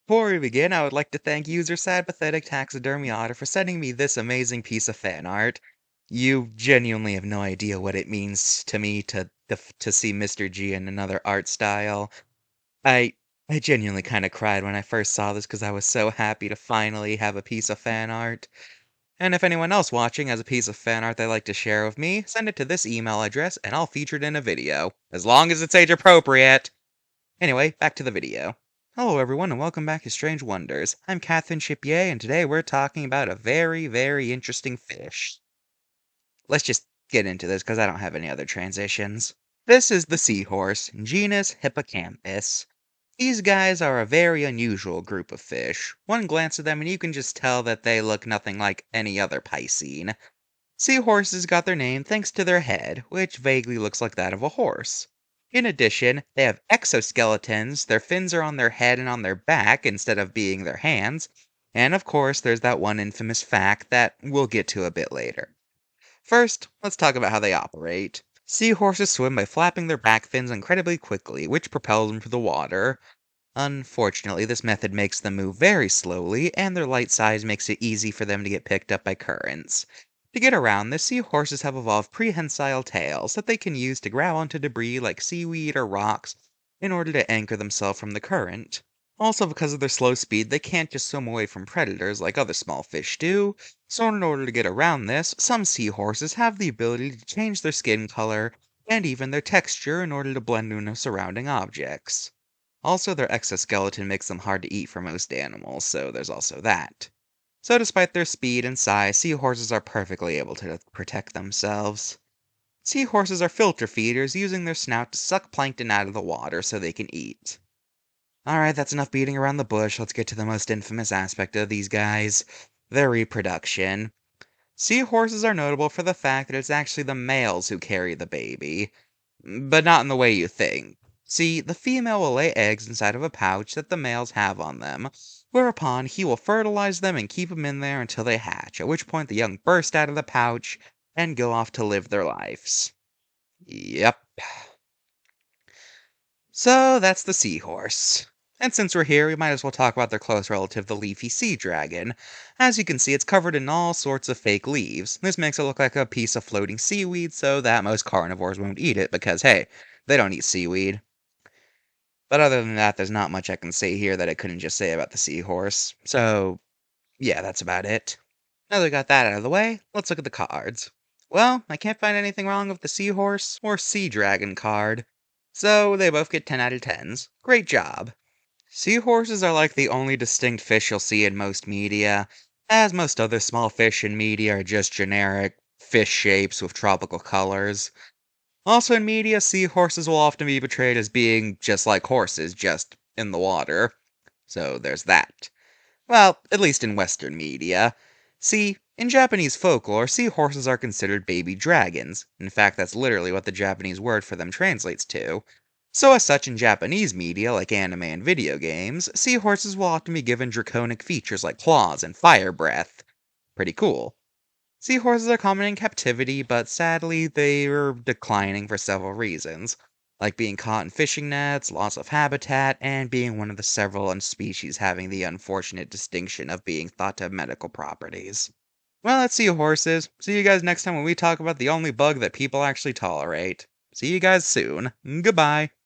Before we begin, I would like to thank user Sad Pathetic Taxidermy Otter for sending me this amazing piece of fan art. You genuinely have no idea what it means to me to see Mr. G in another art style. I I genuinely kind of cried when I first saw this because I was so happy to finally have a piece of fan art. And if anyone else watching has a piece of fan art they'd like to share with me, send it to this email address and I'll feature it in a video, as long as it's age appropriate. Anyway, back to the video. Hello everyone and welcome back to Strange Wonders. I'm Catherine Chipier and today we're talking about a very, very interesting fish. Let's just get into this because I don't have any other transitions. This is the seahorse, genus Hippocampus. These guys are a very unusual group of fish. One glance at them and you can just tell that they look nothing like any other piscine. Seahorses got their name thanks to their head, which vaguely looks like that of a horse. In addition, they have exoskeletons, their fins are on their head and on their back instead of being their hands, and of course there's that one infamous fact that we'll get to a bit later. First, let's talk about how they operate. Seahorses swim by flapping their back fins incredibly quickly, which propels them through the water. Unfortunately, this method makes them move very slowly, and their light size makes it easy for them to get picked up by currents. To get around this, seahorses have evolved prehensile tails that they can use to grab onto debris like seaweed or rocks in order to anchor themselves from the current. Also, because of their slow speed, they can't just swim away from predators like other small fish do, so in order to get around this, some seahorses have the ability to change their skin color and even their texture in order to blend in with surrounding objects. Also, their exoskeleton makes them hard to eat for most animals, so there's also that. So despite their speed and size, seahorses are perfectly able to protect themselves. Seahorses are filter feeders, using their snout to suck plankton out of the water so they can eat. Alright, that's enough beating around the bush. Let's get to the most infamous aspect of these guys, their reproduction. Seahorses are notable for the fact that it's actually the males who carry the baby. But not in the way you think. See, the female will lay eggs inside of a pouch that the males have on them, whereupon he will fertilize them and keep them in there until they hatch, at which point the young burst out of the pouch and go off to live their lives. Yep. So that's the seahorse. And since we're here, we might as well talk about their close relative, the leafy sea dragon. As you can see, it's covered in all sorts of fake leaves. This makes it look like a piece of floating seaweed so that most carnivores won't eat it because, hey, they don't eat seaweed. But other than that, there's not much I can say here that I couldn't just say about the seahorse. So, yeah, that's about it. Now that we got that out of the way, let's look at the cards. Well, I can't find anything wrong with the seahorse or sea dragon card. So they both get 10 out of 10s. Great job. Seahorses are like the only distinct fish you'll see in most media, as most other small fish in media are just generic fish shapes with tropical colors. Also in media, seahorses will often be portrayed as being just like horses, just in the water. So there's that. Well, at least in Western media. See, in Japanese folklore, seahorses are considered baby dragons. In fact, that's literally what the Japanese word for them translates to. So as such, in Japanese media, like anime and video games, seahorses will often be given draconic features like claws and fire breath. Pretty cool. Seahorses are common in captivity, but sadly, they are declining for several reasons, like being caught in fishing nets, loss of habitat, and being one of the several species having the unfortunate distinction of being thought to have medical properties. Well, that's seahorses. See you guys next time when we talk about the only bug that people actually tolerate. See you guys soon. Goodbye.